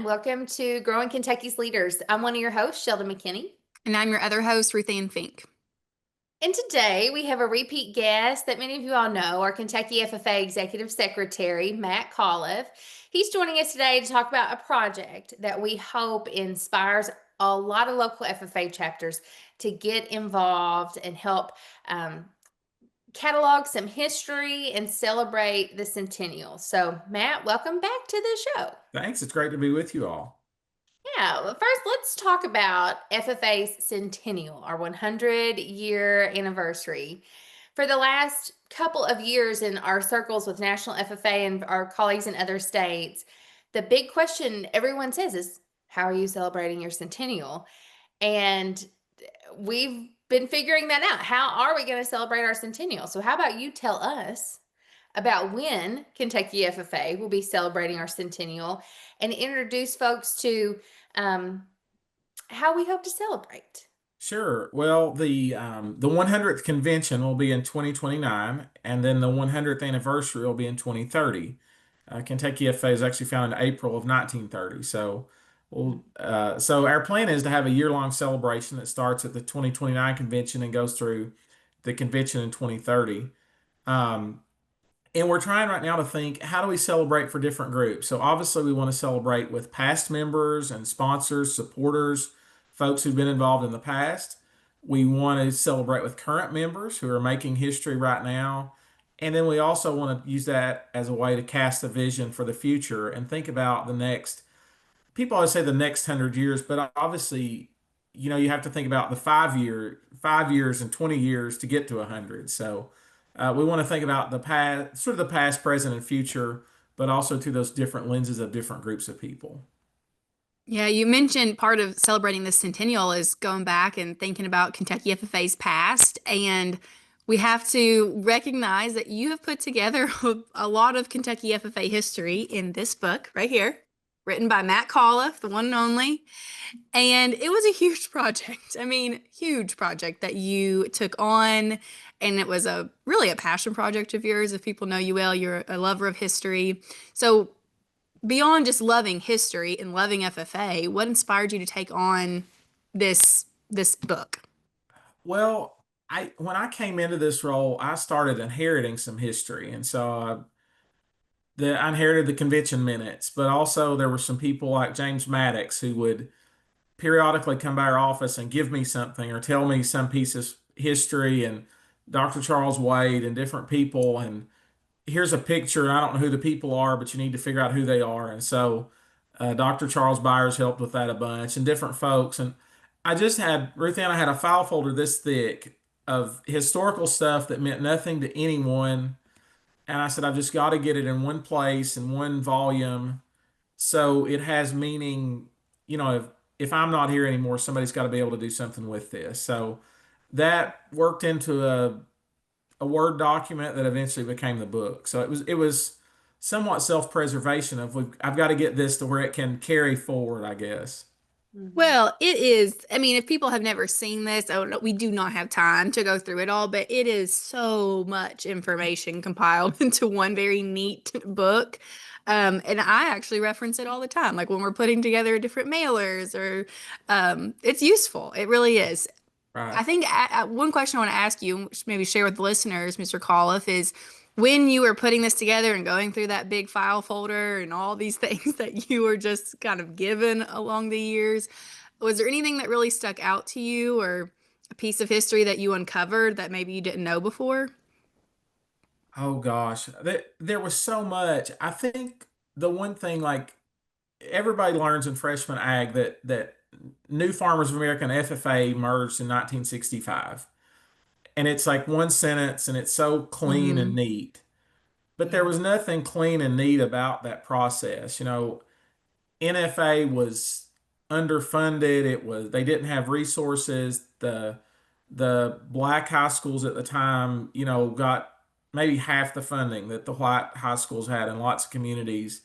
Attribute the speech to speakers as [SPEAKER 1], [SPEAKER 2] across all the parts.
[SPEAKER 1] Welcome to Growing Kentucky's Leaders. I'm one of your hosts, Sheldon McKinney.
[SPEAKER 2] And I'm your other host, Ruth Ann Fink.
[SPEAKER 1] And today we have a repeat guest that many of you all know, our Kentucky FFA Executive Secretary, Matt Chaliff. He's joining us today to talk about a project that we hope inspires a lot of local FFA chapters to get involved and help catalog some history and celebrate the centennial. So, Matt, welcome back to the show.
[SPEAKER 3] Thanks. It's great to be with you all.
[SPEAKER 1] Yeah, well, first let's talk about FFA's Centennial, our 100-year anniversary. For the last couple of years in our circles with National FFA and our colleagues in other states, the big question everyone says is, how are you celebrating your centennial? And we've been figuring that out. How are we going to celebrate our centennial? So how about you tell us about when Kentucky FFA will be celebrating our centennial and introduce folks to how we hope to celebrate.
[SPEAKER 3] Sure. Well, the 100th convention will be in 2029, and then the 100th anniversary will be in 2030. Kentucky FFA is actually founded in April of 1930. So our plan is to have a year-long celebration that starts at the 2029 convention and goes through the convention in 2030. And we're trying right now to think, how do we celebrate for different groups? So obviously we want to celebrate with past members and sponsors, supporters, folks who've been involved in the past. We want to celebrate with current members who are making history right now. And then we also want to use that as a way to cast a vision for the future and think about the next, people always say the next 100 years, but obviously, you have to think about the 5 years and 20 years to get to 100. So we want to think about the past, sort of the past, present, and future, but also to those different lenses of different groups of people.
[SPEAKER 2] Yeah, you mentioned part of celebrating this centennial is going back and thinking about Kentucky FFA's past. And we have to recognize that you have put together a lot of Kentucky FFA history in this book right here, written by Matt Chaliff, the one and only. And it was a huge project. I mean, huge project that you took on. And it was really a passion project of yours. If people know you well, you're a lover of history. So beyond just loving history and loving FFA, what inspired you to take on this book?
[SPEAKER 3] Well, when I came into this role, I started inheriting some history, and so I inherited the convention minutes, but also there were some people like James Maddox who would periodically come by our office and give me something or tell me some piece of history, and Dr. Charles Wade and different people. And here's a picture. And I don't know who the people are, but you need to figure out who they are. And so Dr. Charles Byers helped with that a bunch and different folks. And I just had, Ruth Ann, I had a file folder this thick of historical stuff that meant nothing to anyone. And I said, I've just got to get it in one place in one volume so it has meaning. If I'm not here anymore, somebody's got to be able to do something with this. So that worked into a Word document that eventually became the book. So it was somewhat self-preservation of I've got to get this to where it can carry forward, I guess.
[SPEAKER 2] Well, it is. I mean, if people have never seen this, oh, no, we do not have time to go through it all, but it is so much information compiled into one very neat book. And I actually reference it all the time, like when we're putting together different mailers or it's useful. It really is.
[SPEAKER 3] Right.
[SPEAKER 2] I think one question I want to ask you, which maybe share with the listeners, Mr. Coliff, is when you were putting this together and going through that big file folder and all these things that you were just kind of given along the years, was there anything that really stuck out to you or a piece of history that you uncovered that maybe you didn't know before?
[SPEAKER 3] Oh gosh, there was so much. I think the one thing, like everybody learns in freshman ag, that New Farmers of America and FFA merged in 1965, and it's like one sentence, and it's so clean and
[SPEAKER 2] Hmm.
[SPEAKER 3] neat. But there
[SPEAKER 2] Yeah.
[SPEAKER 3] was nothing clean and neat about that process. NFA was underfunded. They didn't have resources. The black high schools at the time, got maybe half the funding that the white high schools had in lots of communities.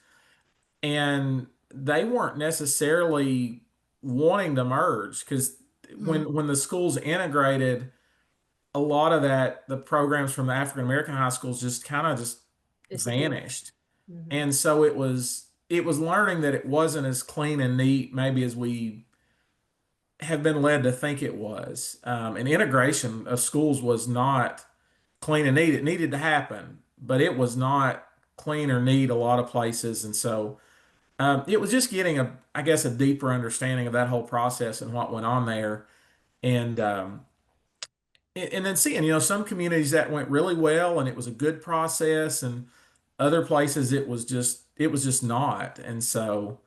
[SPEAKER 3] And they weren't necessarily wanting to merge because
[SPEAKER 2] Mm.
[SPEAKER 3] when the schools integrated, a lot of the programs from the African American high schools just kind of just
[SPEAKER 1] Disappear.
[SPEAKER 3] vanished.
[SPEAKER 1] Mhm.
[SPEAKER 3] And so it was learning that it wasn't as clean and neat maybe as we have been led to think it was. And integration of schools was not clean and neat. It needed to happen, but it was not clean or neat a lot of places. And so it was just getting I guess, a deeper understanding of that whole process and what went on there. And and then seeing, some communities that went really well and it was a good process, and other places it was just not. And so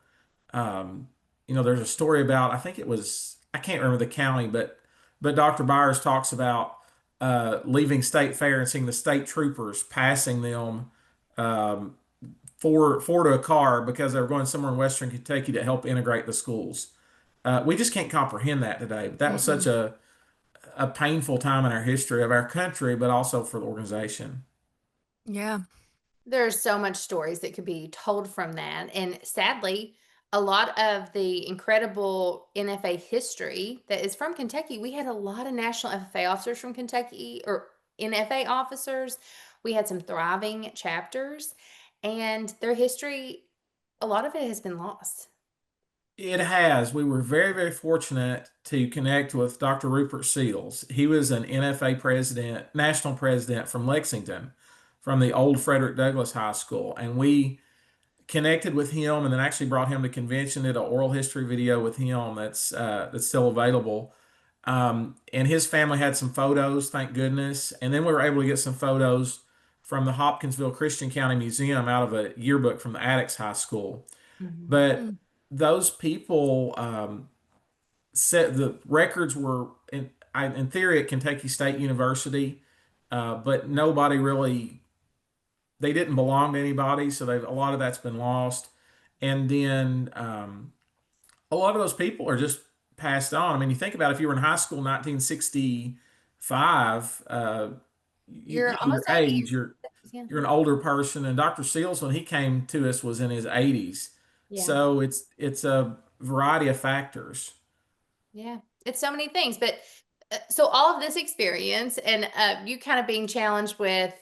[SPEAKER 3] there's a story about, I think it was, I can't remember the county, but Dr. Byers talks about leaving State Fair and seeing the state troopers passing them um, four to a car because they were going somewhere in Western Kentucky to help integrate the schools. We just can't comprehend that today. But that was such
[SPEAKER 2] Mm-mm.
[SPEAKER 3] a painful time in our history of our country, but also for the organization.
[SPEAKER 2] Yeah.
[SPEAKER 1] There's so much stories that could be told from that. And sadly, a lot of the incredible NFA history that is from Kentucky, we had a lot of national FFA officers from Kentucky, or NFA officers. We had some thriving chapters, and their history, a lot of it has been lost.
[SPEAKER 3] It has. We were very, very fortunate to connect with Dr. Rupert Seals. He was an NFA president, national president from Lexington, from the old Frederick Douglass High School. And we connected with him and then actually brought him to convention, did an oral history video with him that's still available. And his family had some photos, thank goodness. And then we were able to get some photos from the Hopkinsville Christian County Museum out of a yearbook from the Addicts High School.
[SPEAKER 1] Mhm.
[SPEAKER 3] But
[SPEAKER 2] Mm.
[SPEAKER 3] those people said the records were in theory at Kentucky State University, but nobody really, they didn't belong to anybody, so a lot of that's been lost. And then a lot of those people are just passed on. I mean, you think about if you were in high school in 1965,
[SPEAKER 1] You're
[SPEAKER 3] your
[SPEAKER 1] almost 80.
[SPEAKER 3] age,
[SPEAKER 1] Yeah.
[SPEAKER 3] you're an older person. And Dr. Seals, when he came to us, was in his 80s.
[SPEAKER 1] Yeah.
[SPEAKER 3] So it's a variety of factors.
[SPEAKER 1] Yeah. It's so many things. But so all of this experience and you kind of being challenged with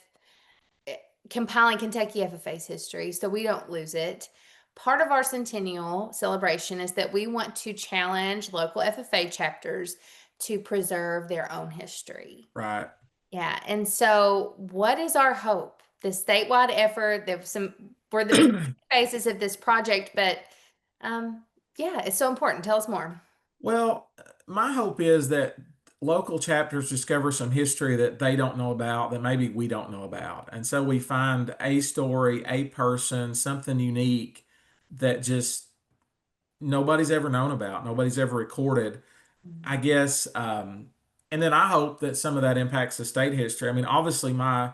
[SPEAKER 1] eh, compiling Kentucky FFA's history so we don't lose it. Part of our centennial celebration is that we want to challenge local FFA chapters to preserve their own history.
[SPEAKER 3] Right.
[SPEAKER 1] Yeah. And so, what is our hope? The statewide effort, there's some, we're the beginning phases of this project, but um, yeah, it's so important. Tell us more.
[SPEAKER 3] Well, my hope is that local chapters discover some history that they don't know about, that maybe we don't know about. And so we find a story, a person, something unique that just nobody's ever known about, nobody's ever recorded. I guess, and then I hope that some of that impacts the state history. I mean, obviously, my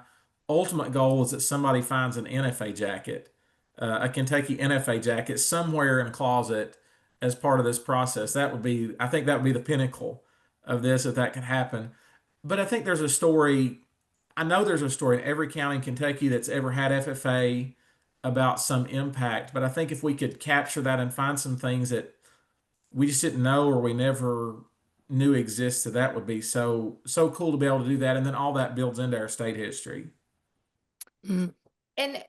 [SPEAKER 3] ultimate goal is that somebody finds an NFA jacket, a Kentucky NFA jacket somewhere in a closet as part of this process. I think that would be the pinnacle of this if that could happen. But I think there's a story, I know there's a story in every county in Kentucky that's ever had FFA about some impact. But I think if we could capture that and find some things that we just didn't know or we never knew existed, that would be so cool to be able to do that. And then all that builds into our state history.
[SPEAKER 2] Mm.
[SPEAKER 1] And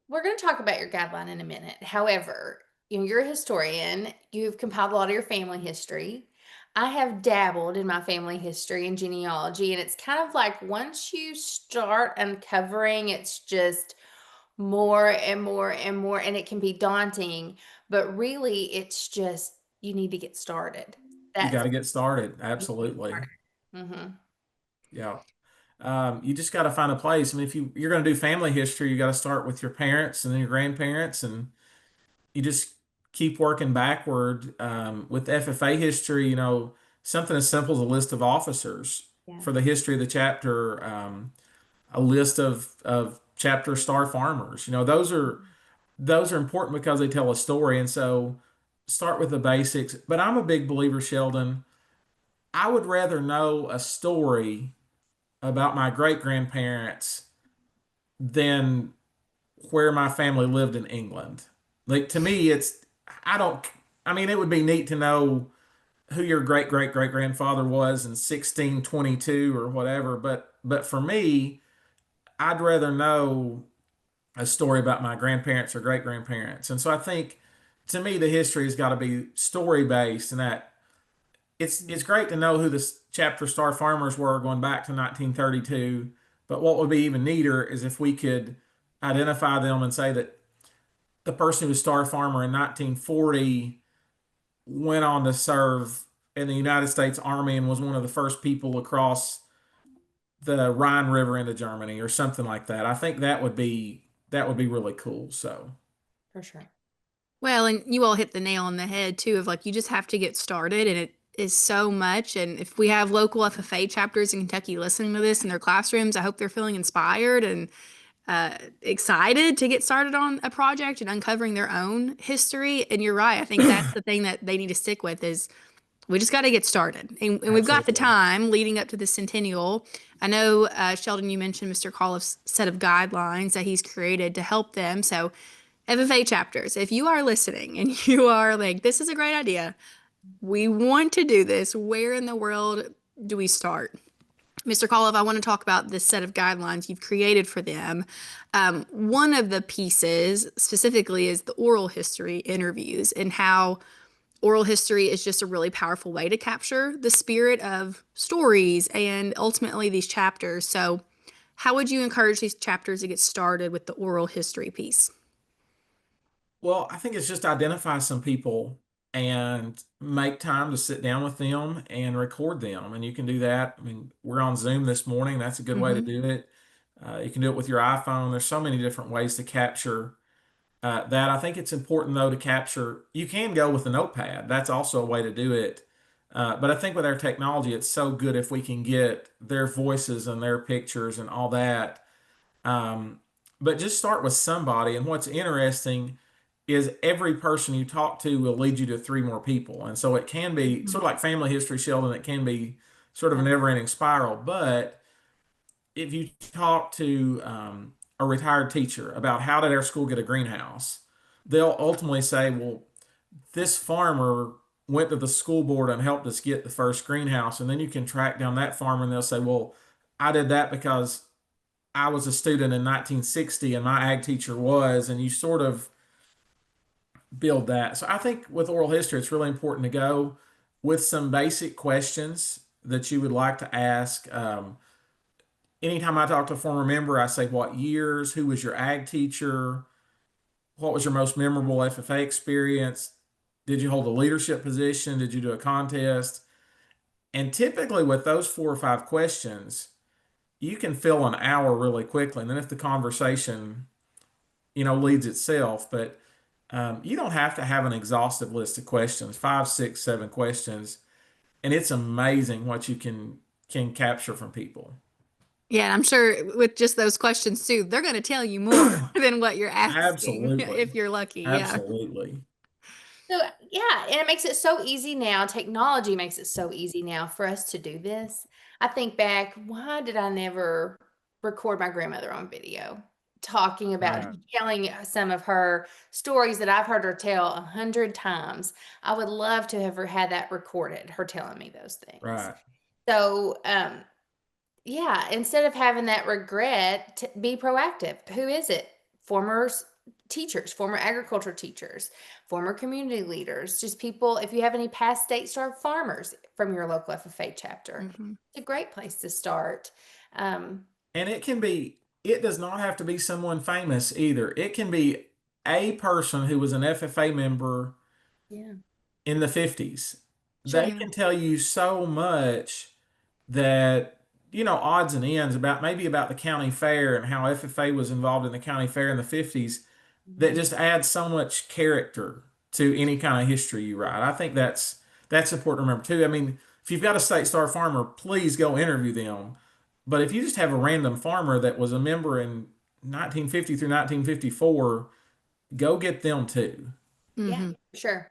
[SPEAKER 1] we're going to talk about your guideline in a minute. However, you're a historian, you've compiled a lot of your family history. I have dabbled in my family history and genealogy, and it's kind of like once you start uncovering, it's just more and more and more, and it can be daunting, but really it's just you need to get started.
[SPEAKER 3] You got
[SPEAKER 1] That's
[SPEAKER 3] to get started. Absolutely.
[SPEAKER 1] mm-hmm.
[SPEAKER 3] Yeah. You just got to find a place. I mean, if you're going to do family history, you got to start with your parents and then your grandparents, and you just keep working backward. With FFA history, something as simple as a list of officers
[SPEAKER 1] Yeah.
[SPEAKER 3] for the history of the chapter, a list of chapter star farmers. Those are important because they tell a story. And so start with the basics. But I'm a big believer, Sheldon. I would rather know a story about my great grandparents than where my family lived in England. Like, to me, I don't, I mean, it would be neat to know who your great great great grandfather was in 1622 or whatever. But for me, I'd rather know a story about my grandparents or great grandparents. And so I think to me the history has got to be story based, and that it's great to know who the chapter star farmers were going back to 1932. But what would be even neater is if we could identify them and say that the person who was star farmer in 1940 went on to serve in the United States Army and was one of the first people across the Rhine River into Germany or something like that. I think that would be really cool. So
[SPEAKER 1] For sure.
[SPEAKER 2] Well, and you all hit the nail on the head too of like you just have to get started and it is so much. And if we have local FFA chapters in Kentucky listening to this in their classrooms, I hope they're feeling inspired and excited to get started on a project and uncovering their own history. And you're right. I think that's the thing that they need to stick with is we just got to get started. And we've got the
[SPEAKER 3] absolutely.
[SPEAKER 2] time leading up to the centennial. I know, Sheldon, you mentioned Mr. Calliff's set of guidelines that he's created to help them. So FFA chapters, if you are listening and you are like, this is a great idea, we want to do this, where in the world do we start? Mr. Calliff, I want to talk about this set of guidelines you've created for them. One of the pieces specifically is the oral history interviews and how oral history is just a really powerful way to capture the spirit of stories and ultimately these chapters. So, how would you encourage these chapters to get started with the oral history piece?
[SPEAKER 3] Well, I think it's just identify some people and make time to sit down with them and record them. And you can do that. I mean, we're on Zoom this morning. That's a good way to
[SPEAKER 2] Hmm.
[SPEAKER 3] do it. You can do it with your iPhone. There's so many different ways to capture that. I think it's important, though, to capture. You can go with a notepad. That's also a way to do it. But I think with our technology, it's so good if we can get their voices and their pictures and all that. Um, but just start with somebody. And what's interesting is every person you talk to will lead you to three more people. And so it can be
[SPEAKER 2] Hmm.
[SPEAKER 3] sort of like family history, Sheldon. It can be sort of a
[SPEAKER 1] Yeah.
[SPEAKER 3] never ending spiral. But if you talk to a retired teacher about how did our school get a greenhouse, they'll ultimately say, well, this farmer went to the school board and helped us get the first greenhouse. And then you can track down that farmer and they'll say, well, I did that because I was a student in 1960 and my ag teacher was, and you sort of build that. So I think with oral history, it's really important to go with some basic questions that you would like to ask. Anytime I talk to a former member, I say, what years? Who was your ag teacher? What was your most memorable FFA experience? Did you hold a leadership position? Did you do a contest? And typically, with those 4 or 5 questions, you can fill an hour really quickly. And then if the conversation, leads itself, but you don't have to have an exhaustive list of questions, 5, 6, 7 questions, and it's amazing what you can capture from people.
[SPEAKER 2] Yeah, and I'm sure with just those questions too, they're going to tell you more than what you're asking
[SPEAKER 3] Absolutely.
[SPEAKER 2] if you're lucky. Yeah.
[SPEAKER 3] Absolutely.
[SPEAKER 1] So, yeah, and it makes it so easy now. Technology makes it so easy now for us to do this. I think back, why did I never record my grandmother on video talking about
[SPEAKER 3] Right.
[SPEAKER 1] telling some of her stories that I've heard her tell 100 times? I would love to have had that recorded, her telling me those things.
[SPEAKER 3] Right.
[SPEAKER 1] So, yeah, instead of having that regret, be proactive. Who is it? Former teachers, former agriculture teachers, former community leaders, just people. If you have any past state star farmers from your local FFA chapter,
[SPEAKER 2] Hmm.
[SPEAKER 1] it's a great place to start. Um,
[SPEAKER 3] And it does not have to be someone famous either. It can be a person who was an FFA member
[SPEAKER 1] yeah,
[SPEAKER 3] in the 50s. They
[SPEAKER 1] sure.
[SPEAKER 2] Yeah.
[SPEAKER 3] can tell you so much that, odds and ends about maybe about the county fair and how FFA was involved in the county fair in the 50s that
[SPEAKER 1] Mhm.
[SPEAKER 3] just adds so much character to any kind of history you write. I think that's important to remember too. I mean, if you've got a state star farmer, please go interview them. But if you just have a random farmer that was a member in 1950 through 1954, go get them too.
[SPEAKER 1] Yeah,
[SPEAKER 2] Hmm.
[SPEAKER 1] sure.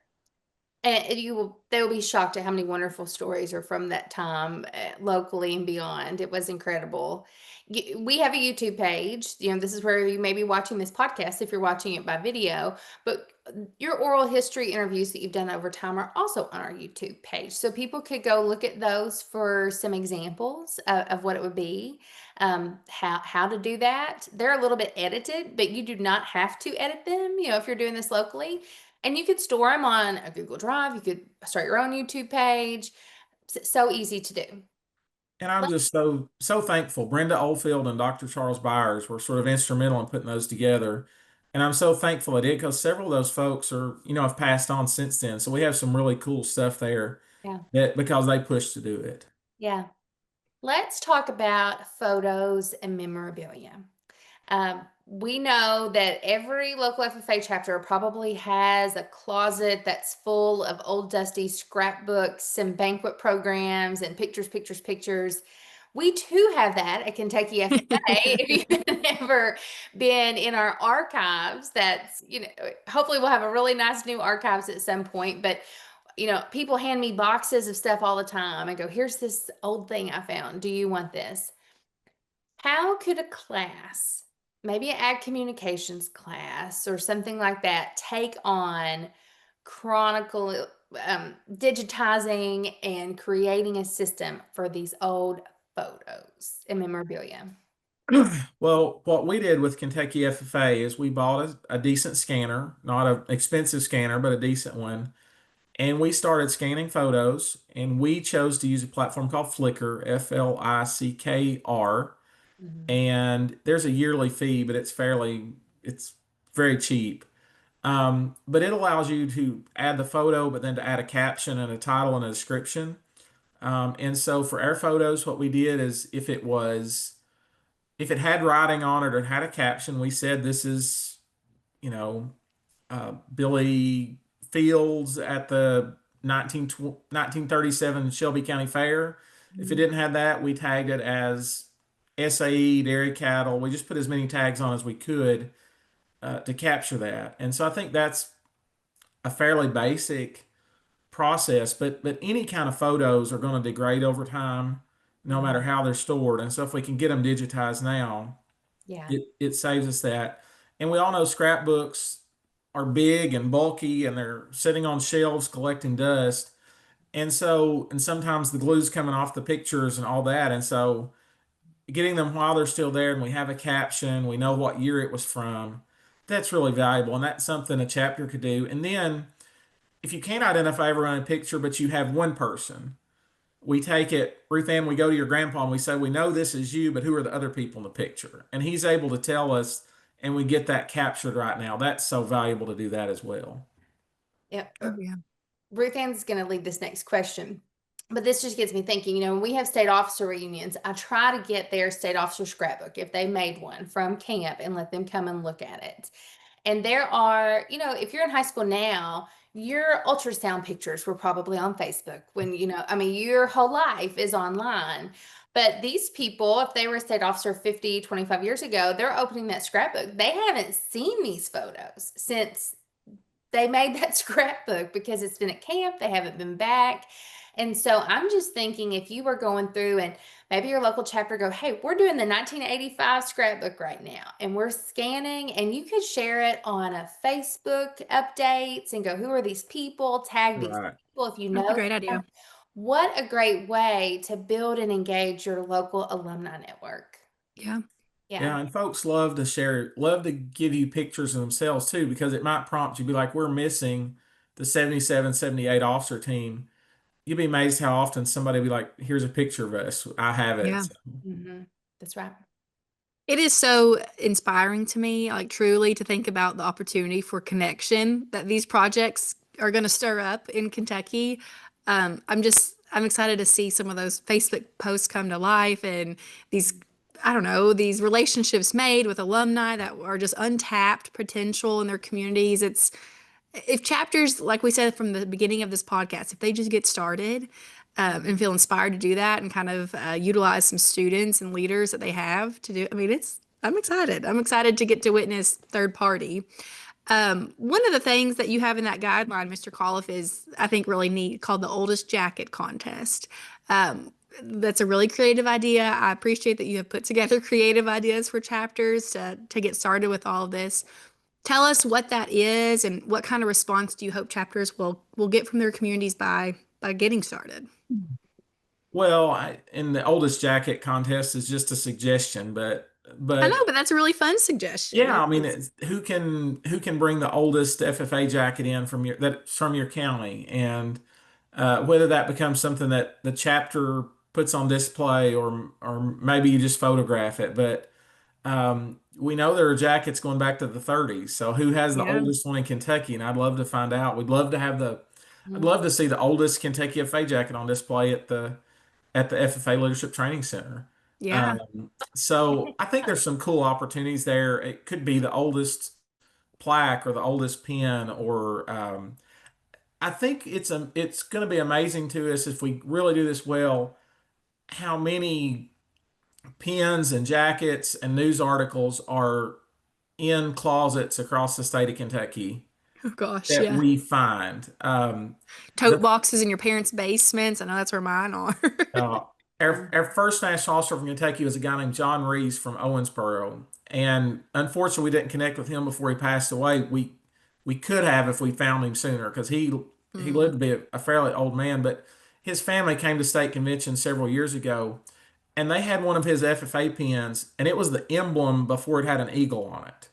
[SPEAKER 1] And they will be shocked at how many wonderful stories are from that time, locally and beyond. It was incredible. We have a YouTube page. This is where you may be watching this podcast if you're watching it by video, but your oral history interviews that you've done over time are also on our YouTube page. So people could go look at those for some examples of what it would be, how to do that. They're a little bit edited, but you do not have to edit them, if you're doing this locally. And you could store them on a Google Drive. You could start your own YouTube page. So easy to do.
[SPEAKER 3] And I'm just so thankful. Brenda Oldfield and Dr. Charles Byers were sort of instrumental in putting those together. And I'm so thankful I did because several of those folks have passed on since then. So we have some really cool stuff there
[SPEAKER 1] Yeah.
[SPEAKER 3] that because they pushed to do it.
[SPEAKER 1] Yeah. Let's talk about photos and memorabilia. We know that every local FFA chapter probably has a closet that's full of old dusty scrapbooks and banquet programs and pictures, pictures, pictures. We too have that at Kentucky FFA. If you've ever been in our archives, hopefully we'll have a really nice new archives at some point. But people hand me boxes of stuff all the time. I go, here's this old thing I found. Do you want this? How could a class, maybe an ag communications class or something like that, take on chronicle, digitizing and creating a system for these old photos and memorabilia?
[SPEAKER 3] Well, what we did with Kentucky FFA is we bought a decent scanner, not an expensive scanner, but a decent one. And we started scanning photos, and we chose to use a platform called Flickr, Flickr.
[SPEAKER 1] Mhm.
[SPEAKER 3] And there's a yearly fee, but it's very cheap. But it allows you to add the photo, but then to add a caption and a title and a description. And so for our photos, what we did is if it had writing on it or it had a caption, we said this is, you know, Billy Fields at the 1937 Shelby County Fair. If it
[SPEAKER 1] Mhm.
[SPEAKER 3] didn't have that, we tagged it as SAE, dairy cattle. We just put as many tags on as we could to capture that. And so I think that's a fairly basic process, but any kind of photos are going to degrade over time, no matter
[SPEAKER 1] Mhm.
[SPEAKER 3] how they're stored. And so if we can get them digitized now,
[SPEAKER 1] Yeah.
[SPEAKER 3] it saves us that. And we all know scrapbooks are big and bulky and they're sitting on shelves collecting dust. And sometimes the glue's coming off the pictures and all that. And so getting them while they're still there and we have a caption, we know what year it was from, that's really valuable. And that's something a chapter could do. And then if you can't identify everyone in a picture, but you have one person, we take it, Ruth Ann, we go to your grandpa and we say, we know this is you, but who are the other people in the picture? And he's able to tell us, and we get that captured right now. That's so valuable to do that as well.
[SPEAKER 1] Yeah.
[SPEAKER 2] Oh, yeah.
[SPEAKER 1] Ruth Ann's going to lead this next question, but this just gets me thinking. When we have state officer reunions, I try to get their state officer scrapbook if they made one from camp and let them come and look at it. And there are, if you're in high school now, your ultrasound pictures were probably on Facebook when, your whole life is online. But these people, if they were a state officer 50, 25 years ago, they're opening that scrapbook. They haven't seen these photos since they made that scrapbook because it's been at camp, they haven't been back. And so I'm just thinking if you were going through and maybe your local chapter go, hey, we're doing the 1985 scrapbook right now and we're scanning, and you could share it on a Facebook updates and go, who are these people? Tag these
[SPEAKER 3] Right.
[SPEAKER 1] people if you
[SPEAKER 2] That's a
[SPEAKER 1] know
[SPEAKER 2] great
[SPEAKER 1] them.
[SPEAKER 2] idea.
[SPEAKER 1] What a great way to build and engage your local alumni network.
[SPEAKER 2] Yeah.
[SPEAKER 1] Yeah.
[SPEAKER 3] Yeah, and folks love to share, love to give you pictures of themselves too, because it might prompt you, be like, we're missing the 77, 78 officer team. You'd be amazed how often somebody be like, here's a picture of us. I have it.
[SPEAKER 2] Yeah.
[SPEAKER 3] So,
[SPEAKER 1] Hmm. That's right.
[SPEAKER 2] It is so inspiring to me, like truly to think about the opportunity for connection that these projects are going to stir up in Kentucky. I'm excited to see some of those Facebook posts come to life and these, I don't know, these relationships made with alumni that are just untapped potential in their communities. If chapters, like we said from the beginning of this podcast, if they just get started and feel inspired to do that and kind of utilize some students and leaders that they have to do, I mean, I'm excited. I'm excited to get to witness third party. One of the things that you have in that guideline, Mr. Chaliff, is I think really neat, called the oldest jacket contest. That's a really creative idea. I appreciate that you have put together creative ideas for chapters to get started with all of this. Tell us what that is and what kind of response do you hope chapters will get from their communities by getting started.
[SPEAKER 3] Well, and the oldest jacket contest is just a suggestion,
[SPEAKER 2] I know,
[SPEAKER 3] but
[SPEAKER 2] but that's a really fun suggestion.
[SPEAKER 3] yeah,
[SPEAKER 2] It
[SPEAKER 3] I mean,
[SPEAKER 2] is.
[SPEAKER 3] who can bring the oldest FFA jacket in from your county, and whether that becomes something that the chapter puts on display, or maybe you just photograph it. But we know there are jackets going back to the 30s. So who has the
[SPEAKER 2] Yeah.
[SPEAKER 3] oldest one in Kentucky? And I'd love to find out. I'd
[SPEAKER 1] Mm.
[SPEAKER 3] love to see the oldest Kentucky FFA jacket on display at the FFA Leadership Training Center.
[SPEAKER 2] Yeah.
[SPEAKER 3] So I think there's some cool opportunities there. It could be the oldest plaque or the oldest pin, or I think it's going to be amazing to us if we really do this well, how many pins and jackets and news articles are in closets across the state of Kentucky
[SPEAKER 2] Oh gosh,
[SPEAKER 3] that
[SPEAKER 2] yeah.
[SPEAKER 3] we find.
[SPEAKER 2] Tote boxes in your parents' basements. I know that's where mine are.
[SPEAKER 3] Uh, our first national officer from Kentucky was a guy named John Reese from Owensboro, and unfortunately, we didn't connect with him before he passed away. We could have if we found him sooner, because he lived
[SPEAKER 2] Mm,
[SPEAKER 3] to be a fairly old man. But his family came to state convention several years ago, and they had one of his FFA pins, and it was the emblem before it had an eagle on it.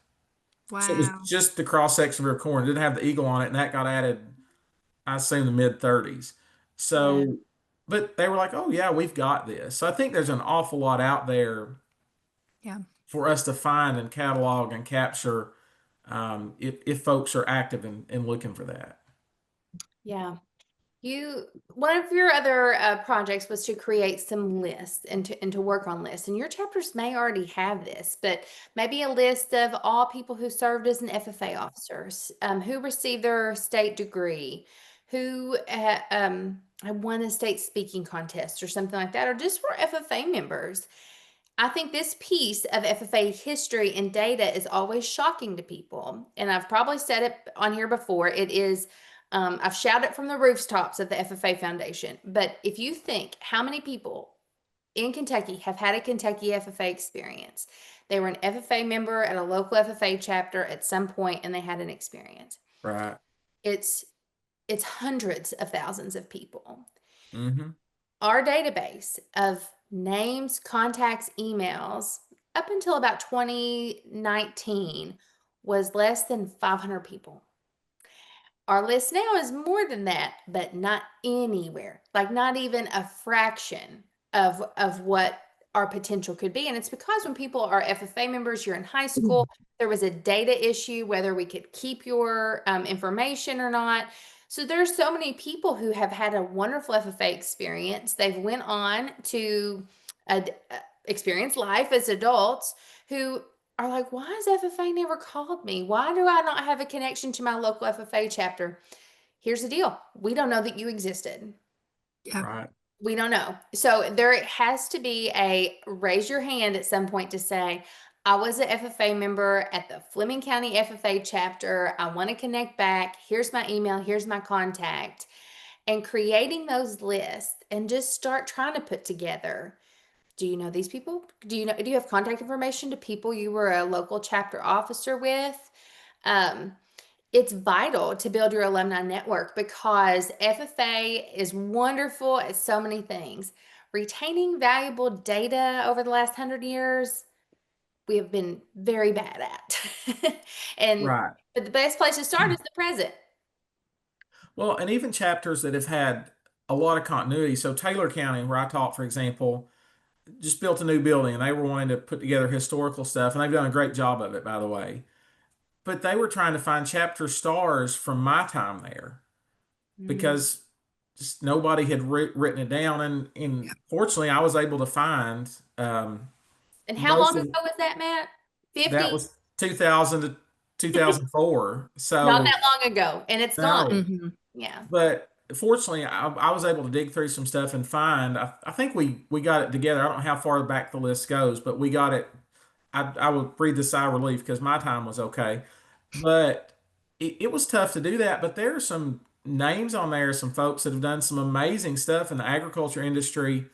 [SPEAKER 3] So it was
[SPEAKER 2] wow.
[SPEAKER 3] just the cross section of her corn. It didn't have the eagle on it, and that got added, I assume, the mid 30s.
[SPEAKER 1] Wow.
[SPEAKER 3] So, but they were like, "Oh yeah, we've got this." So I think there's an awful lot out there
[SPEAKER 2] Yeah.
[SPEAKER 3] for us to find and catalog and capture, if folks are active in looking for that.
[SPEAKER 1] Yeah. One of your other projects was to create some lists and to work on lists. And your chapters may already have this, but maybe a list of all people who served as an FFA officers, who received their state degree, who won a state speaking contest or something like that, or just were FFA members. I think this piece of FFA history and data is always shocking to people. And I've probably said it on here before. I've shouted from the rooftops of the FFA Foundation. But if you think how many people in Kentucky have had a Kentucky FFA experience, they were an FFA member at a local FFA chapter at some point and they had an experience.
[SPEAKER 3] Right.
[SPEAKER 1] It's it's hundreds of thousands of people.
[SPEAKER 3] Mm-hmm.
[SPEAKER 1] Our database of names, contacts, emails up until about 2019 was less than 500 people. Our list now is more than that, but not anywhere, like not even a fraction of what our potential could be. And it's because when people are FFA members, you're in high school, there was a data issue whether we could keep your information or not. So there's so many people who have had a wonderful FFA experience. They've went on to experience life as adults who are like, why has FFA never called me? Why do I not have a connection to my local FFA chapter? Here's the deal. We don't know that you existed.
[SPEAKER 2] Yeah.
[SPEAKER 3] Right.
[SPEAKER 1] We don't know. So there has to be a raise your hand at some point to say, I was an FFA member at the Fleming County FFA chapter. I want to connect back. Here's my email. Here's my contact. And creating those lists and just start trying to put together, do you know these people? Do you have contact information to people you were a local chapter officer with? Um, it's vital to build your alumni network because FFA is wonderful at so many things. Retaining valuable data over the last 100 years, we have been very bad at. and
[SPEAKER 3] Right.
[SPEAKER 1] but the best place to start is the present.
[SPEAKER 3] Well, and even chapters that have had a lot of continuity. So Taylor County, where I taught, for example, just built a new building, and they were wanting to put together historical stuff, and they've done a great job of it, by the way. But they were trying to find chapter stars from my time there,
[SPEAKER 1] Mm.
[SPEAKER 3] because just nobody had written it down. And fortunately, I was able to find,
[SPEAKER 1] And how long
[SPEAKER 3] most
[SPEAKER 1] ago
[SPEAKER 3] of
[SPEAKER 1] was that, Matt?
[SPEAKER 3] that
[SPEAKER 1] 50?
[SPEAKER 3] was 2000 to 2004.
[SPEAKER 1] Not
[SPEAKER 3] So
[SPEAKER 1] that long ago, and it's gone.
[SPEAKER 3] no,
[SPEAKER 2] Hmm.
[SPEAKER 1] Yeah.
[SPEAKER 3] but fortunately, I was able to dig through some stuff and find. I think we got it together. I don't know how far back the list goes, but we got it. I would breathe a sigh of relief because my time was okay. But it was tough to do that, but there are some names on there, some folks that have done some amazing stuff in the agriculture industry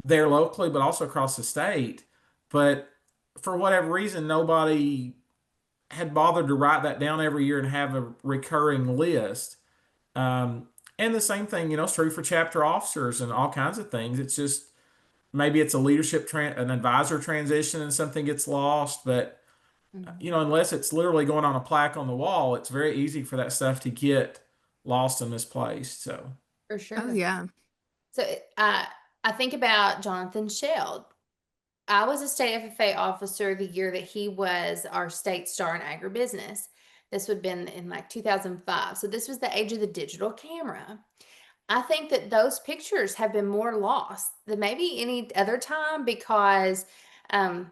[SPEAKER 3] there locally, but also across the state. But for whatever reason, nobody had bothered to write that down every year and have a recurring list. Um, and the same thing, is true for chapter officers and all kinds of things. It's just maybe it's a an advisor transition and something gets lost, but
[SPEAKER 1] Mhm.
[SPEAKER 3] unless it's literally going on a plaque on the wall, it's very easy for that stuff to get lost and misplaced. So,
[SPEAKER 1] For
[SPEAKER 2] Oh,
[SPEAKER 1] sure.
[SPEAKER 2] yeah.
[SPEAKER 1] So I think about Jonathan Sheld. I was a state FFA officer the year that he was our state star in agribusiness. This would have been in like 2005. So this was the age of the digital camera. I think that those pictures have been more lost than maybe any other time because um,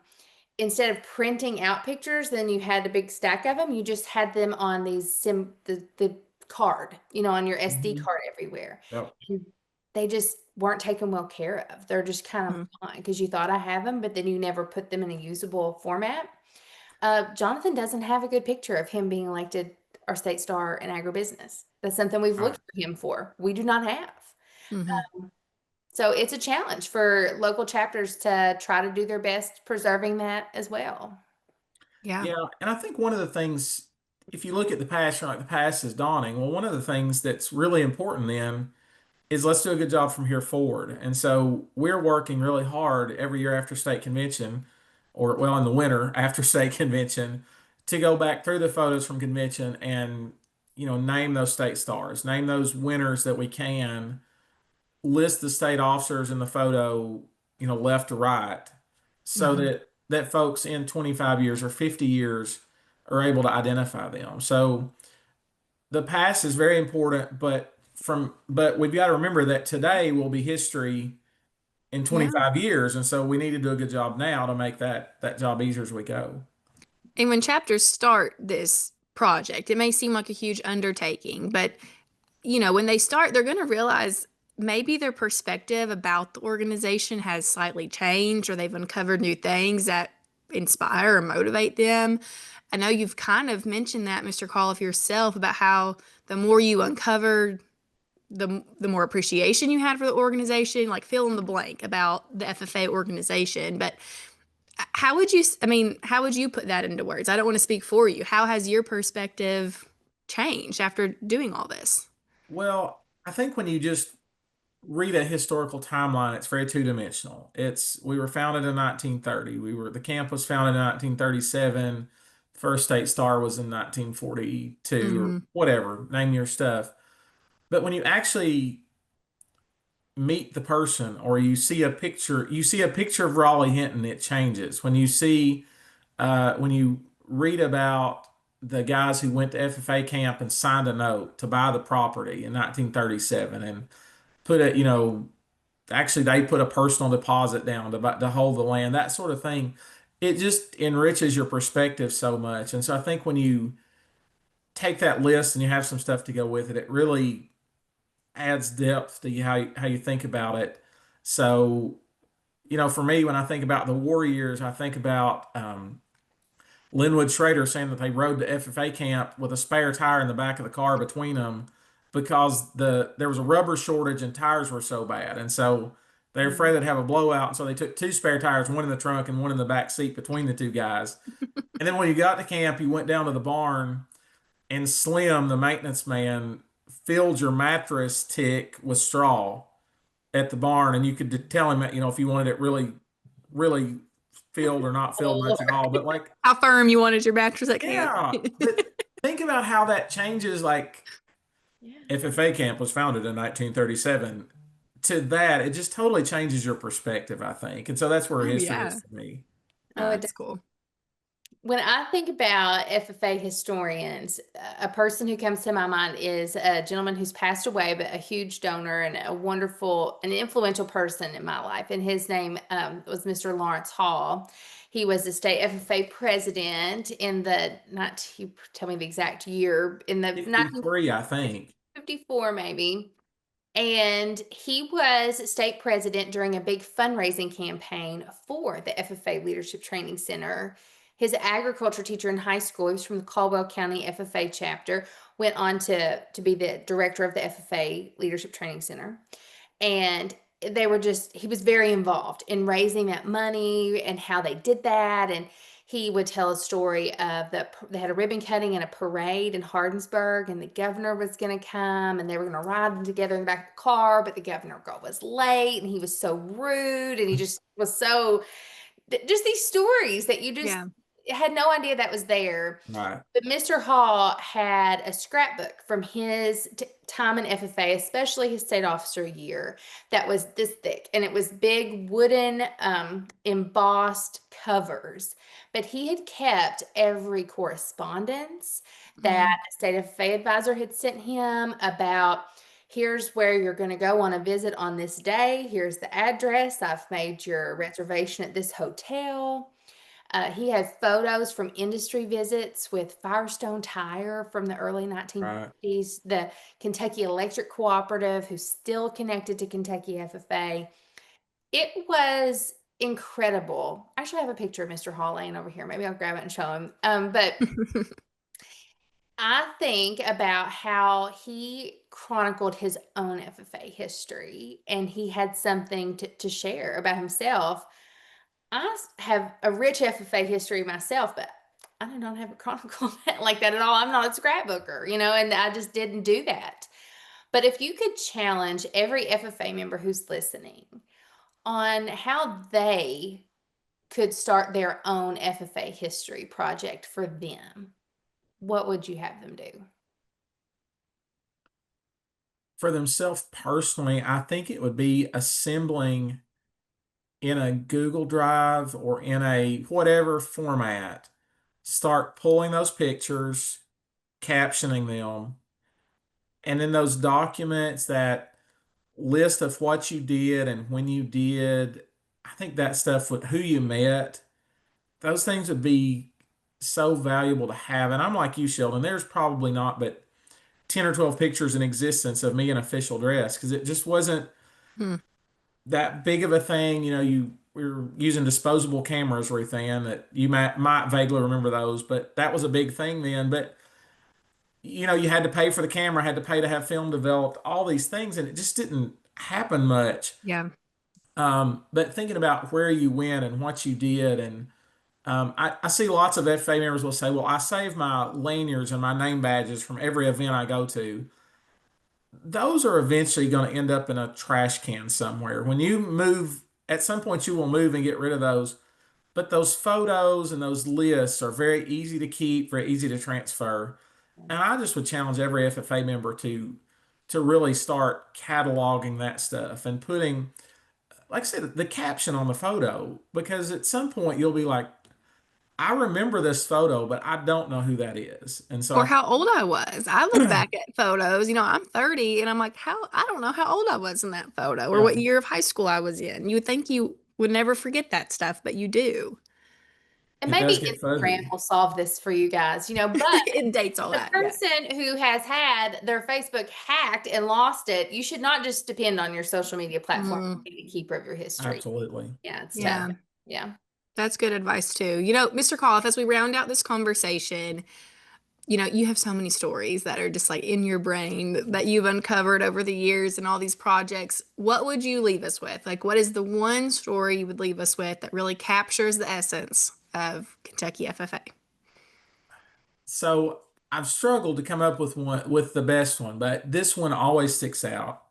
[SPEAKER 1] instead of printing out pictures, then you had a big stack of them. You just had them on the card, on your SD
[SPEAKER 3] mhm.
[SPEAKER 1] card everywhere.
[SPEAKER 3] Yep.
[SPEAKER 1] And they just weren't taken well care of. They're just kind of
[SPEAKER 2] Mm.
[SPEAKER 1] fine because you thought I have them, but then you never put them in a usable format. Jonathan doesn't have a good picture of him being elected our state star in agribusiness. That's something we've
[SPEAKER 3] Right.
[SPEAKER 1] looked for him for. We do not have.
[SPEAKER 2] Hmm.
[SPEAKER 1] So it's a challenge for local chapters to try to do their best preserving that as well.
[SPEAKER 2] Yeah.
[SPEAKER 3] Yeah, and I think one of the things, if you look at the past, you're like the past is dawning. Well, one of the things that's really important then is let's do a good job from here forward. And so we're working really hard every year after state convention, or well, in the winter after state convention, to go back through the photos from convention and name those state stars, name those winners that we can, list the state officers in the photo, left to right, so
[SPEAKER 2] Hmm.
[SPEAKER 3] that folks in 25 years or 50 years are able to identify them. So the past is very important, but we've got to remember that today will be history in
[SPEAKER 2] Yeah.
[SPEAKER 3] 25 years, and so we need to do a good job now to make that job easier as we go.
[SPEAKER 2] And when chapters start this project, it may seem like a huge undertaking, but when they start, they're going to realize maybe their perspective about the organization has slightly changed or they've uncovered new things that inspire or motivate them. I know you've kind of mentioned that, Mr. Call, yourself about how the more you uncovered, the more appreciation you had for the organization, like fill in the blank about the FFA organization. But how would you, I mean, how would you put that into words? I don't want to speak for you. How has your perspective changed after doing all this?
[SPEAKER 3] Well, I think when you just read a historical timeline, it's very two-dimensional. We were founded in 1930. The camp was founded in 1937. First state star was in 1942 or
[SPEAKER 2] Hmm.
[SPEAKER 3] whatever, name your stuff. But when you actually meet the person or you see a picture of Raleigh Hinton, it changes. When you read about the guys who went to FFA camp and signed a note to buy the property in 1937 and put it, actually they put a personal deposit down to hold the land, that sort of thing. It just enriches your perspective so much. And so I think when you take that list and you have some stuff to go with it, it really adds depth to how you think about it. So, for me, when I think about the war years, I think about Linwood Schrader saying that they rode to FFA camp with a spare tire in the back of the car between them because there was a rubber shortage and tires were so bad. And so they're afraid they'd have a blowout. And so they took two spare tires, one in the trunk and one in the back seat between the two guys. And then when you got to camp, you went down to the barn and Slim, the maintenance man, filled your mattress tick with straw at the barn. And you could tell him, if you wanted it really, really filled or not filled
[SPEAKER 1] Oh,
[SPEAKER 3] much at
[SPEAKER 1] Lord.
[SPEAKER 3] all. But like,
[SPEAKER 2] How firm you wanted your mattress at camp.
[SPEAKER 3] yeah, but think about how that changes. Like
[SPEAKER 1] Yeah.
[SPEAKER 3] FFA camp was founded in 1937. To that, it just totally changes your perspective, I think. And so that's where
[SPEAKER 2] Oh,
[SPEAKER 3] history
[SPEAKER 2] yeah.
[SPEAKER 3] is for me.
[SPEAKER 1] Oh, it
[SPEAKER 2] That's cool.
[SPEAKER 1] When I think about FFA historians, a person who comes to my mind is a gentleman who's passed away, but a huge donor and a wonderful and influential person in my life. And his name was Mr. Lawrence Hall. He was the state FFA president in the, not you tell me the exact year, in the
[SPEAKER 3] 53, I think.
[SPEAKER 1] 1954 maybe. And he was state president during a big fundraising campaign for the FFA Leadership Training Center. His agriculture teacher in high school, he was from the Caldwell County FFA chapter, went on to be the director of the FFA Leadership Training Center. And they were just, he was very involved in raising that money and how they did that. And he would tell a story of they had a ribbon cutting and a parade in Hardinsburg, and the governor was going to come and they were going to ride together in the back of the car, but the governor girl was late and he was so rude and he just was so, just these stories that you just
[SPEAKER 2] Yeah.
[SPEAKER 1] had no idea that was there.
[SPEAKER 3] Right.
[SPEAKER 1] But Mr. Hall had a scrapbook from his time in FFA, especially his state officer year, that was this thick, and it was big wooden embossed covers. But he had kept every correspondence that
[SPEAKER 2] Mm.
[SPEAKER 1] a state FFA advisor had sent him about, here's where you're going to go on a visit on this day. Here's the address. I've made your reservation at this hotel. He had photos from industry visits with Firestone Tire from the early
[SPEAKER 3] Right.
[SPEAKER 1] 1950s, the Kentucky Electric Cooperative, who's still connected to Kentucky FFA. It was incredible. I actually have a picture of Mr. Hall laying over here. Maybe I'll grab it and show him. But I think about how he chronicled his own FFA history, and he had something to share about himself. Have a rich FFA history myself, but I do not have a chronicle like that at all. I'm not a scrapbooker, and I just didn't do that. But if you could challenge every FFA member who's listening on how they could start their own FFA history project for them, what would you have them do?
[SPEAKER 3] For themselves personally, I think it would be assembling in a Google Drive or in a whatever format, start pulling those pictures, captioning them, and then those documents, that list of what you did and when you did. I think that stuff with who you met, those things would be so valuable to have. And I'm like you, Sheldon, there's probably not but 10 or 12 pictures in existence of me in official dress because it just wasn't
[SPEAKER 2] Hmm.
[SPEAKER 3] that big of a thing. We were using disposable cameras, Ruth Ann, that you might vaguely remember those, but that was a big thing then. But you had to pay for the camera, had to pay to have film developed, all these things, and it just didn't happen much.
[SPEAKER 2] Yeah.
[SPEAKER 3] But thinking about where you went and what you did, and I see lots of FA members will say, "Well, I save my lanyards and my name badges from every event I go to." Those are eventually going to end up in a trash can somewhere. When you move, at some point, you will move and get rid of those. But those photos and those lists are very easy to keep, very easy to transfer. And I just would challenge every FFA member to really start cataloging that stuff and putting, like I said, the caption on the photo, because at some point you'll be like, I remember this photo, but I don't know who that is. And so
[SPEAKER 2] Or how old I was. I look back at photos, I'm 30 and I'm like, I don't know how old I was in that photo or
[SPEAKER 3] yeah,
[SPEAKER 2] what year of high school I was in. You would think you would never forget that stuff, but you do.
[SPEAKER 1] And
[SPEAKER 3] it
[SPEAKER 1] maybe
[SPEAKER 3] does get
[SPEAKER 1] Instagram
[SPEAKER 3] fuzzy.
[SPEAKER 1] will solve this for you guys, but
[SPEAKER 2] It dates all
[SPEAKER 1] the
[SPEAKER 2] that. Yeah.
[SPEAKER 1] person who has had their Facebook hacked and lost it, you should not just depend on your social media platform
[SPEAKER 2] Mm,
[SPEAKER 1] to be a keeper of your history.
[SPEAKER 3] Absolutely.
[SPEAKER 1] Yeah, it's tough.
[SPEAKER 2] yeah.
[SPEAKER 1] Yeah.
[SPEAKER 2] That's good advice too. Mr. Coliff, as we round out this conversation, you have so many stories that are just like in your brain that you've uncovered over the years and all these projects. What would you leave us with? Like, what is the one story you would leave us with that really captures the essence of Kentucky FFA?
[SPEAKER 3] So I've struggled to come up with the best one, but this one always sticks out.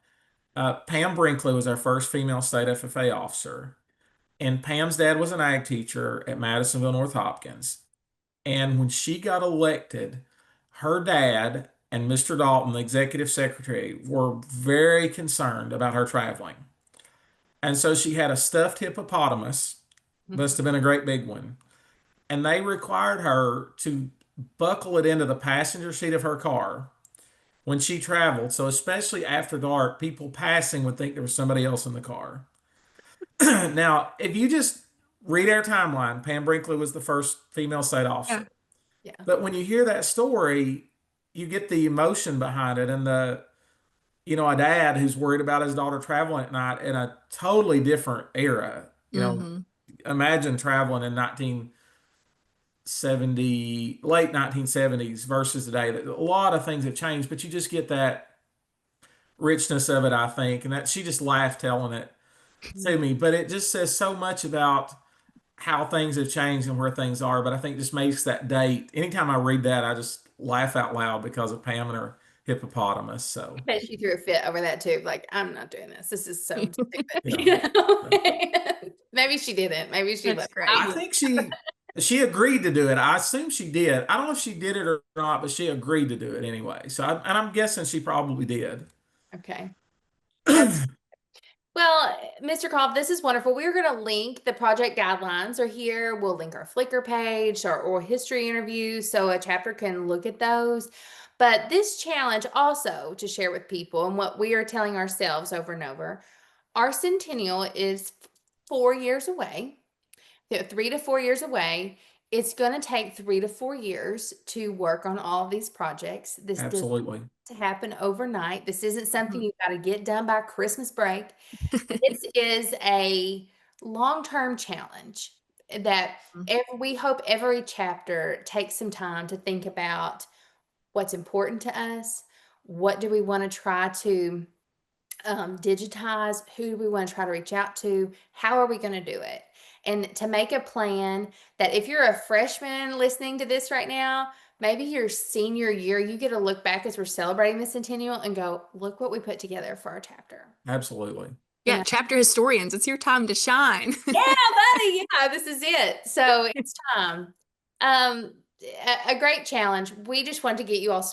[SPEAKER 3] Pam Brinkley was our first female state FFA officer, and Pam's dad was an ag teacher at Madisonville North Hopkins. And when she got elected, her dad and Mr. Dalton, the executive secretary, were very concerned about her traveling. And so she had a stuffed hippopotamus, must have been a great big one, and they required her to buckle it into the passenger seat of her car when she traveled. So, especially after dark, people passing would think there was somebody else in the car. Now, if you just read our timeline, Pam Brinkley was the first female state
[SPEAKER 2] Yeah.
[SPEAKER 3] officer.
[SPEAKER 1] Yeah.
[SPEAKER 3] But when you hear that story, you get the emotion behind it, and a dad who's worried about his daughter traveling at night in a totally different era.
[SPEAKER 2] Hmm.
[SPEAKER 3] Imagine traveling in 1960 late 1970s versus today. A lot of things have changed, but you just get that richness of it, I think. And that she just laughed telling it to me, but it just says so much about how things have changed and where things are. But I think just makes that date. Anytime I read that, I just laugh out loud because of Pam and her hippopotamus. So
[SPEAKER 1] I bet she threw a fit over that too. Like, I'm not doing this. This is so stupid.
[SPEAKER 3] yeah.
[SPEAKER 1] Maybe she didn't. Maybe she
[SPEAKER 2] That's
[SPEAKER 1] left.
[SPEAKER 2] great.
[SPEAKER 3] I think she agreed to do it. I assume she did. I don't know if she did it or not, but she agreed to do it anyway. And I'm guessing she probably did.
[SPEAKER 1] Okay. That's well, Mr. Koff, this is wonderful. We're going to link the project guidelines are here. We'll link our Flickr page, our oral history interviews, so a chapter can look at those. But this challenge also to share with people and what we are telling ourselves over and over, our centennial is 4 years away. 3 to 4 years away. It's going to take 3 to 4 years to work on all of these projects. This doesn't
[SPEAKER 3] Absolutely.
[SPEAKER 1] to happen overnight. This isn't something
[SPEAKER 2] Mhm.
[SPEAKER 1] you've got to get done by Christmas break. This is a long-term challenge that we hope every chapter takes some time to think about what's important to us. What do we want to try to digitize? Who do we want to try to reach out to? How are we going to do it? And to make a plan that if you're a freshman listening to this right now, maybe your senior year, you get to look back as we're celebrating the centennial and go, look what we put together for our chapter.
[SPEAKER 3] Absolutely.
[SPEAKER 1] You
[SPEAKER 2] Yeah,
[SPEAKER 1] know?
[SPEAKER 2] chapter historians, it's your time to shine.
[SPEAKER 1] Yeah, buddy. Yeah, this is it. So it's time. A great challenge. We just want to get you all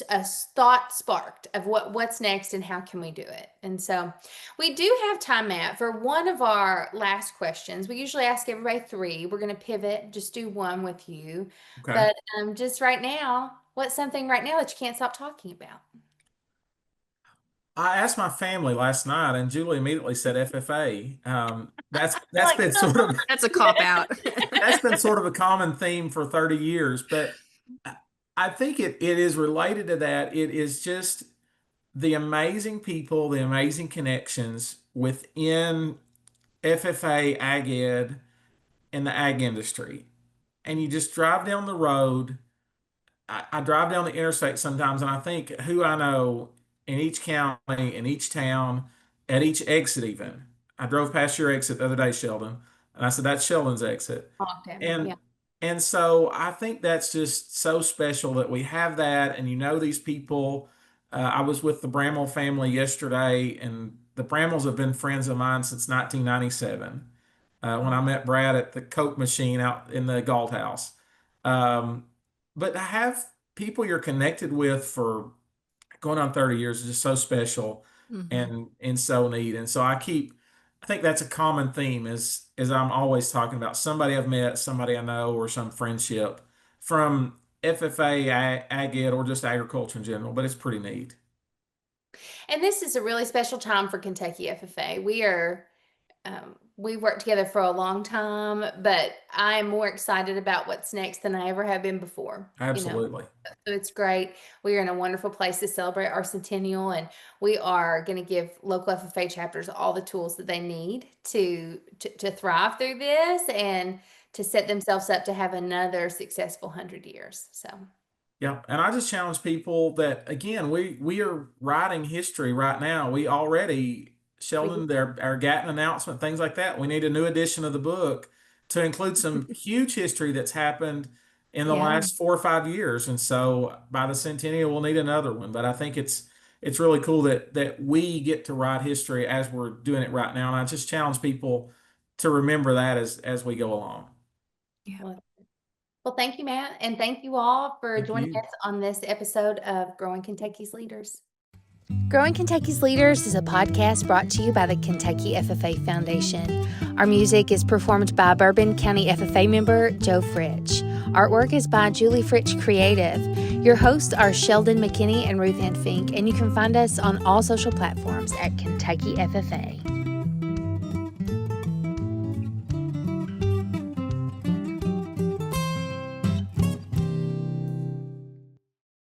[SPEAKER 1] a thought sparked of what's next and how can we do it. And so we do have time, Matt, for one of our last questions. We usually ask everybody 3. We're going to pivot, just do one with you.
[SPEAKER 3] Okay.
[SPEAKER 1] But just right now, what's something right now that you can't stop talking about?
[SPEAKER 3] I asked my family last night, and Julie immediately said FFA. That's
[SPEAKER 1] Like,
[SPEAKER 3] been sort of
[SPEAKER 2] That's a cop out.
[SPEAKER 3] that's been sort of a common theme for 30 years, but I think it is related to that. It is just the amazing people, the amazing connections within FFA, Ag Ed, and the ag industry. And you just drive down the road. I drive down the interstate sometimes and I think who I know in each county, in each town, at each exit even. I drove past your exit the other day, Sheldon, and I said, that's Sheldon's exit.
[SPEAKER 1] yeah.
[SPEAKER 3] And so I think that's just so special that we have that and you know these people. I was with the Bramwell family yesterday, and the Bramwells have been friends of mine since 1997 when I met Brad at the Coke machine out in the Galt House. Um, but to have people you're connected with for going on 30 years is just so special
[SPEAKER 2] Mhm.
[SPEAKER 3] and so neat. And so I think that's a common theme is I'm always talking about somebody I've met, somebody I know, or some friendship from FFA, Ag Ed, or just agriculture in general. But it's pretty neat.
[SPEAKER 1] And this is a really special time for Kentucky FFA. We've worked together for a long time, but I am more excited about what's next than I ever have been before.
[SPEAKER 3] Absolutely.
[SPEAKER 1] So it's great. We are in a wonderful place to celebrate our centennial, and we are going to give local FFA chapters all the tools that they need to thrive through this and to set themselves up to have another successful 100 years. So.
[SPEAKER 3] Yeah, and I just challenge people that again, we are writing history right now. We already Sheldon, our Gatton announcement, things like that. We need a new edition of the book to include some huge history that's happened in the
[SPEAKER 1] Yeah.
[SPEAKER 3] last 4 or 5 years. And so by the centennial, we'll need another one. But I think it's really cool that we get to write history as we're doing it right now. And I just challenge people to remember that as we go along.
[SPEAKER 2] Yeah.
[SPEAKER 1] Well, thank you, Matt, and thank you all for
[SPEAKER 3] Thank
[SPEAKER 1] joining
[SPEAKER 3] you.
[SPEAKER 1] us on this episode of Growing Kentucky's Leaders. Growing Kentucky's Leaders is a podcast brought to you by the Kentucky FFA Foundation. Our music is performed by Bourbon County FFA member Joe Fritch. Artwork is by Julie Fritch Creative. Your hosts are Sheldon McKinney and Ruth Ann Fink, and you can find us on all social platforms at Kentucky FFA.